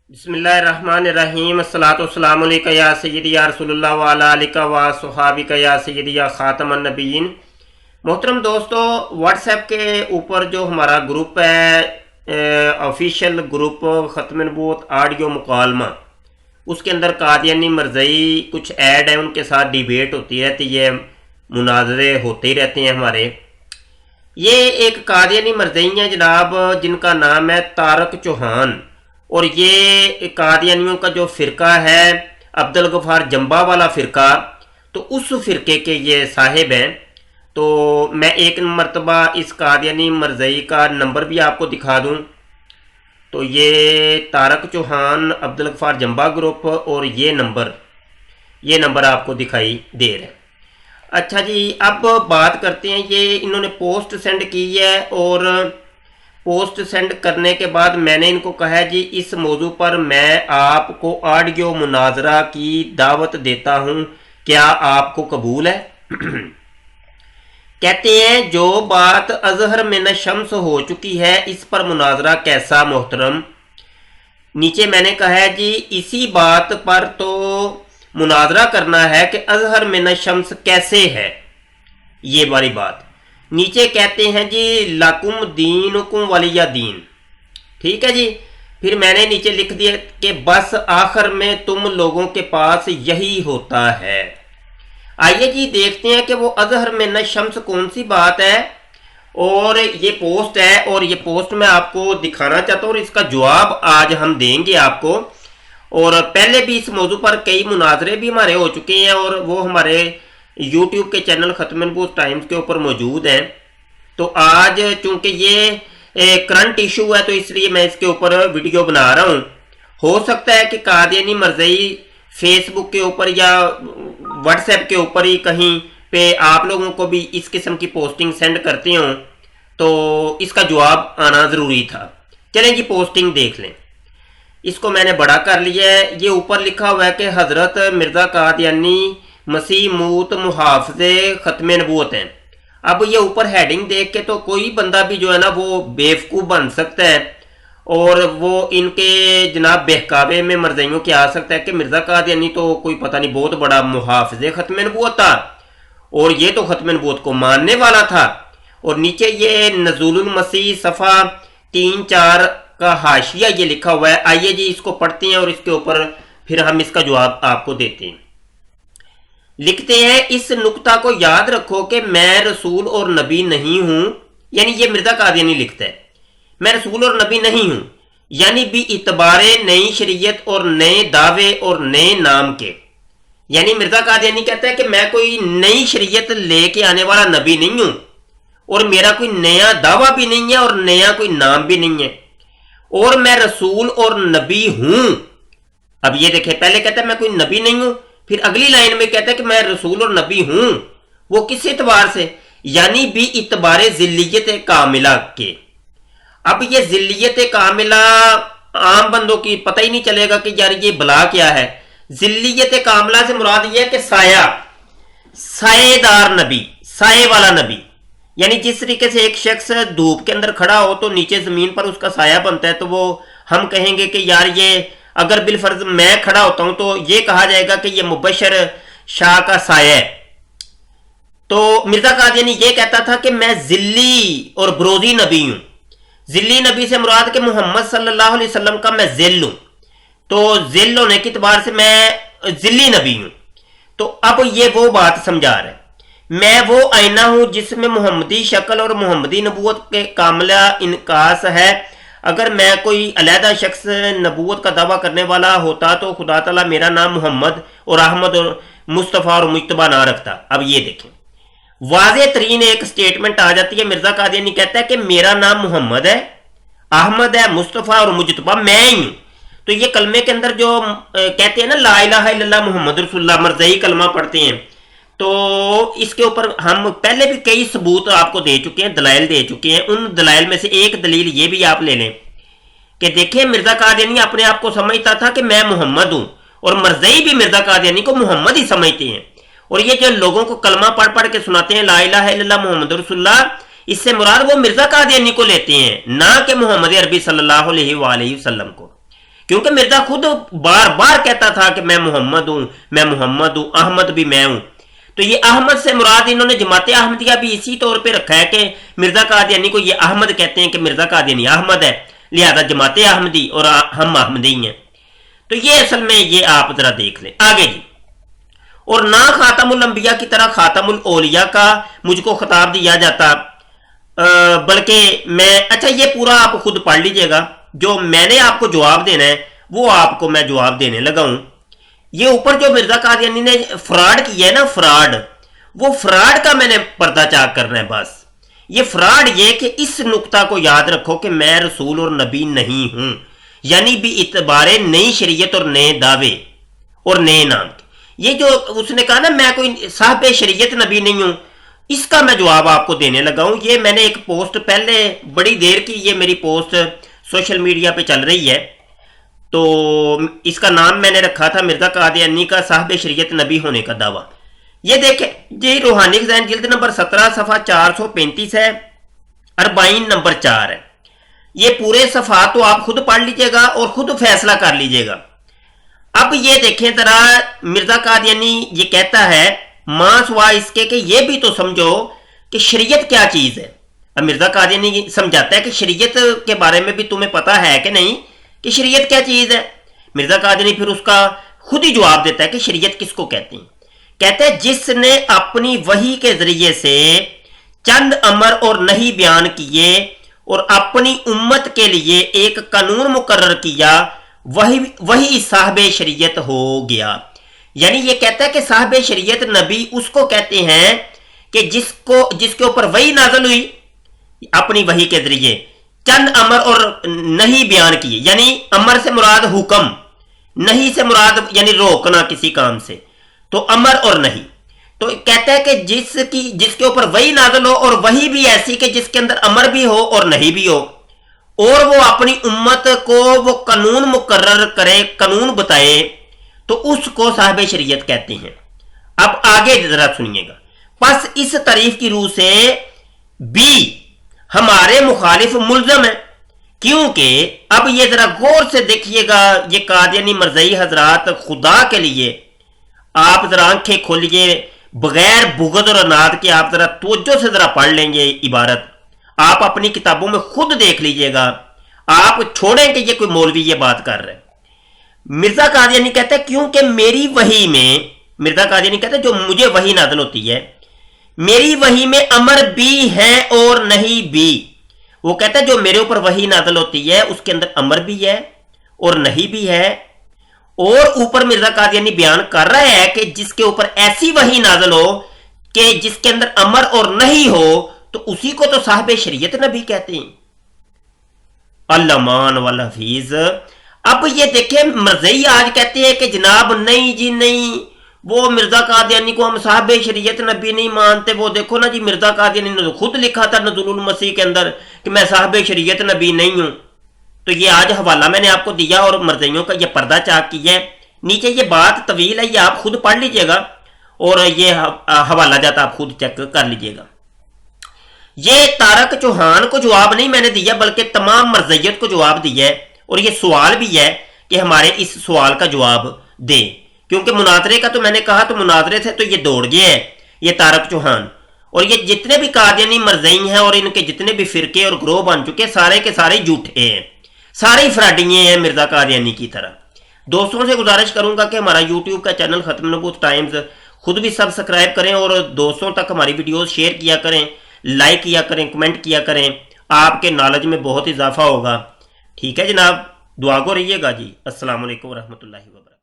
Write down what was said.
बिस्मिल्लाहिर्रहमानिर्रहीम अस्सलातु वस्सलामु अलैका या सय्यदी या रसूलुल्लाह व अला आलिका व सुहाबिका या सय्यदी या खातमन नबीयीन। मोहतरम दोस्तों, व्हाट्सएप के ऊपर जो हमारा ग्रुप है ऑफिशियल ग्रुप ख़त्म नबूवत ऑडियो मुकालमा, उसके अंदर कादियानी मरज़ई कुछ ऐड है, उनके साथ डिबेट होती रहती है, मुनाजरे होते ही रहते हैं हमारे। ये एक कादियानी मरज़ई हैं जनाब, जिनका नाम है तारक चौहान, और ये कादियानियों का जो फ़िरका है अब्दुल गफ़ार जंबा वाला फ़िरका, तो उस फ़िरके के ये साहिब हैं। तो मैं एक मरतबा इस कादियानी मरज़ई का नंबर भी आपको दिखा दूं। तो ये तारक चौहान अब्दुल गफ़ार जंबा ग्रुप और ये नंबर आपको दिखाई दे रहा है। अच्छा जी, अब बात करते हैं। ये इन्होंने पोस्ट सेंड की है और पोस्ट सेंड करने के बाद मैंने इनको कहा है जी इस मौजू पर मैं आपको ऑडियो मुनाजरा की दावत देता हूं, क्या आपको कबूल है? कहते हैं जो बात अजहर में न शम्स हो चुकी है इस पर मुनाजरा कैसा मोहतरम। नीचे मैंने कहा है जी इसी बात पर तो मुनाजरा करना है कि अजहर में न शम्स कैसे है, ये वाली बात। नीचे कहते हैं जी लकुम दीनुकुम वलिया दीन। ठीक है जी। फिर मैंने नीचे लिख दिया कि बस आखिर में तुम लोगों के पास यही होता है। आइए जी देखते हैं कि वो अजहर में न शम्स कौन सी बात है, और ये पोस्ट है, और ये पोस्ट मैं आपको दिखाना चाहता हूँ और इसका जवाब आज हम देंगे आपको। और पहले भी इस मौजू पर कई मुनाजरे भी हमारे हो चुके हैं और वो हमारे यूट्यूब के चैनल ख़त्म नबूवत टाइम्स के ऊपर मौजूद हैं। तो आज चूंकि ये करंट इशू है तो इसलिए मैं इसके ऊपर वीडियो बना रहा हूँ। हो सकता है कि कादियानी मरज़ई फेसबुक के ऊपर या व्हाट्सएप के ऊपर ही कहीं पे आप लोगों को भी इस किस्म की पोस्टिंग सेंड करते हों, तो इसका जवाब आना ज़रूरी था। चलें जी पोस्टिंग देख लें। इसको मैंने बड़ा कर लिया है। ये ऊपर लिखा हुआ है कि हज़रत मिर्ज़ा कादियानी मसीह मूत मुहाफ़िज़े ख़त्म नबूवत हैं। अब ये ऊपर हेडिंग देख के तो कोई बंदा भी जो है ना वो बेवकूफ़ बन सकता है और वो इनके जनाब बहकावे में मरज़इयों के आ सकता है कि मिर्ज़ा कादियानी तो कोई पता नहीं बहुत बड़ा मुहाफ़िज़े ख़त्म नबूवत था और ये तो ख़त्म नबूवत को मानने वाला था। और नीचे ये नज़ुलुल मसीह सफ़ा 3-4 का हाशिया ये लिखा हुआ है। आइए जी इसको पढ़ते हैं और इसके ऊपर फिर हम इसका जवाब आपको देते हैं। लिखते हैं इस नुक्ता को याद रखो कि मैं रसूल और नबी नहीं हूं, यानी ये मिर्ज़ा कादियानी लिखता है मैं रसूल और नबी नहीं हूं, यानी भी इतबारे नई शरीयत और नए दावे और नए नाम के। यानी मिर्ज़ा कादियानी कहता है कि मैं कोई नई शरीयत लेके आने वाला नबी नहीं हूं और मेरा कोई नया दावा भी नहीं है और नया कोई नाम भी नहीं है, और मैं रसूल और नबी हूं। अब ये देखें, पहले कहता है मैं कोई नबी नहीं हूं, फिर अगली लाइन में कहता है कि मैं रसूल और नबी हूं। वो किस एतबार से? यानी भी इतबारे जिल्लियत कामिला के। अब ये जिल्लियत कामिला आम बंदों की पता ही नहीं चलेगा कि यार ये बला क्या है। जिल्लियत कामिला से मुराद ये है कि सायेदार नबी, साये वाला नबी। यानी जिस तरीके से एक शख्स धूप के अंदर खड़ा हो तो नीचे जमीन पर उसका साया बनता है, तो वो हम कहेंगे कि यार ये अगर बिलफर्ज मैं खड़ा होता हूं तो ये कहा जाएगा कि ये मुबशर शाह का साया है। तो मिर्ज़ा कादियानी ये कहता था कि मैं जिल्ली और बरोजी नबी हूं। जिल्ली नबी से मुराद कि मोहम्मद सल्लल्लाहु अलैहि वसल्लम का मैं जिल हूं, तो जिल होने के एतबार से मैं जिल्ली नबी हूं। तो अब ये वो बात समझा रहा है, मैं वो आईना हूं जिसमें मोहम्मदी शक्ल और मोहम्मदी नबूवत के कामिला इनकास है। अगर मैं कोई अलहदा शख्स नबूवत का दावा करने वाला होता तो खुदा ताला मेरा नाम मोहम्मद और अहमद और मुस्तफ़ा और मुज्तबा ना रखता। अब ये देखें, वाज़े तरीन एक स्टेटमेंट आ जाती है। मिर्ज़ा कादियानी कहता है कि मेरा नाम मोहम्मद है, अहमद है, मुस्तफ़ा और मुज्तबा मैं ही हूँ। तो ये कलमे के अंदर जो कहते हैं ना ला इलाहा इल्लल्लाह मुहम्मद रसूलुल्लाह, मरज़ई कलमा पढ़ते हैं, तो इसके ऊपर हम पहले भी कई सबूत आपको दे चुके हैं, दलाइल दे चुके हैं। उन दलाइल में से एक दलील ये भी आप ले लें कि देखिए मिर्ज़ा कादियानी अपने आप को समझता था कि मैं मोहम्मद हूं, और मरज़ई भी मिर्ज़ा कादियानी को मोहम्मद ही समझते हैं। और ये जो लोगों को कलमा पढ़ पढ़ के सुनाते हैं ला इलाहा इल्लल्लाह मुहम्मद रसूलुल्लाह, इससे मुराद वो मिर्ज़ा कादियानी को लेते हैं, ना कि मोहम्मद अरबी सल्लल्लाहु अलैहि वसल्लम को। क्योंकि मिर्जा खुद बार बार कहता था कि मैं मोहम्मद हूं, मैं मोहम्मद हूं, अहमद भी मैं हूं। तो ये अहमद से मुराद इन्होंने जमात अहमदिया भी इसी तौर पे रखा है कि मिर्जा कादियानी को ये अहमद कहते हैं कि मिर्जा कादियानी अहमद है, लिहाजा जमात अहमदी और हम अहमदी हैं। तो ये असल में ये आप जरा देख लें आगे जी। और ना खातमुल अंबिया की तरह खातमुल औलिया का मुझको खिताब दिया जाता, बल्कि मैं, अच्छा ये पूरा आप खुद पढ़ लीजिएगा, जो मैंने आपको जवाब देना है वो आपको मैं जवाब देने लगा हूं। ये ऊपर जो मिर्जा कादियानी ने फ्रॉड किया है ना, फ्रॉड, वो फ्रॉड का मैंने पर्दाचाक करना है बस। ये फ्रॉड ये कि इस नुक्ता को याद रखो कि मैं रसूल और नबी नहीं हूं, यानी भी इतबारे नई शरीयत और नए दावे और नए नाम के। ये जो उसने कहा ना मैं कोई साहब शरीयत नबी नहीं हूं, इसका मैं जवाब आपको देने लगा हूं। ये मैंने एक पोस्ट पहले बड़ी देर की, ये मेरी पोस्ट सोशल मीडिया पे चल रही है, तो इसका नाम मैंने रखा था मिर्जा कादियानी का साहब शरीयत नबी होने का दावा। ये देखें जी, रूहानी खज़ाइन जिल्द नंबर 17 सफ़ा 435 है, 40 नंबर 4 है। ये पूरे सफ़ा तो आप खुद पढ़ लीजिएगा और खुद फैसला कर लीजिएगा। अब ये देखें जरा, मिर्जा कादियानी ये कहता है मां सुवा इसके कि ये भी तो समझो कि शरीयत क्या चीज है। अब मिर्जा कादियानी समझाता है कि शरीयत के बारे में भी तुम्हें पता है कि नहीं, कि शरीयत क्या चीज है। मिर्जा कादियानी फिर उसका खुद ही जवाब देता है कि शरीयत किसको कहते हैं। कहते हैं जिसने अपनी वही के जरिए से चंद अमर और नहीं बयान किए और अपनी उम्मत के लिए एक कानून मुकर्रर किया, वही साहब शरीयत हो गया। यानी ये कहता है कि साहब शरीयत नबी उसको कहते हैं कि जिसके ऊपर वही नाज़िल हुई अपनी वही के जरिए, चंद अमर और नहीं बयान किए, यानी अमर से मुराद हुक्म, नहीं से मुराद यानी रोकना किसी काम से, तो अमर और नहीं। तो कहता है कि जिसके ऊपर वही नाज़िल हो और वही भी ऐसी कि जिसके अंदर अमर भी हो और नहीं भी हो, और वो अपनी उम्मत को वो कानून मुकर्रर करे, कानून बताए, तो उसको साहब शरीयत कहते हैं। अब आगे जरा सुनिएगा। बस इस तारीफ की रूह से भी हमारे मुखालिफ मुल्जम है, क्योंकि अब ये जरा गौर से देखिएगा, ये कादियानी मरज़ई हजरात, खुदा के लिए आप जरा आंखें खोलिए, बगैर बुग़्ज़ और अनाद के आप जरा तवज्जो से जरा पढ़ लेंगे इबारत, आप अपनी किताबों में खुद देख लीजिएगा, आप छोड़ें कि ये कोई मौलवी ये बात कर रहे हैं। मिर्जा कादियानी कहता है क्योंकि मेरी वही में, मिर्जा कादियानी कहता है जो मुझे वही नाज़िल होती है, मेरी वही में अमर भी है और नहीं भी। वो कहता है जो मेरे ऊपर वही नाज़िल होती है उसके अंदर अमर भी है और नहीं भी है। और ऊपर मिर्जा कादियानी बयान कर रहा है कि जिसके ऊपर ऐसी वही नाज़िल हो कि जिसके अंदर अमर और नहीं हो, तो उसी को तो साहब शरीयत नबी कहते हैं। अल्लामान वाल हफीज। अब ये देखें, मरज़ई आज कहते हैं कि जनाब नहीं जी नहीं, वो मिर्जा कादियानी को हम साहब शरीयत नबी नहीं मानते। वो देखो ना जी, मिर्जा कादियानी ने खुद लिखा था नज़ुलुल मसीह के अंदर कि मैं साहब शरीयत नबी नहीं हूं। तो ये आज हवाला मैंने आपको दिया और मरज़इयों का ये पर्दा चाक किया है। नीचे ये बात तवील है, ये आप खुद पढ़ लीजिएगा और ये हवाला जाता आप खुद चेक कर लीजिएगा। ये तारक चौहान को जवाब नहीं मैंने दिया, बल्कि तमाम मरज़इयत को जवाब दिया है। और ये सवाल भी है कि हमारे इस सवाल का जवाब दे, क्योंकि मुनाजरे का तो मैंने कहा, तो मुनाजरे से तो ये दौड़ गया है ये तारक चौहान। और ये जितने भी कादियानी मरज़ई हैं और इनके जितने भी फिरके और ग्रोह बन चुके, सारे के सारे झूठे हैं, सारे फ्राडिये हैं मिर्जा कादियानी की तरह। दोस्तों से गुजारिश करूंगा कि हमारा यूट्यूब का चैनल खत्म नबूत टाइम्स खुद भी सब्सक्राइब करें और दोस्तों तक हमारी वीडियोस शेयर किया करें, लाइक किया करें, कमेंट किया करें, आपके नॉलेज में बहुत इजाफा होगा। ठीक है जनाब, दुआ को रहिएगा जी। अस्सलाम वालेकुम रहमतुल्लाहि व बरकातहू।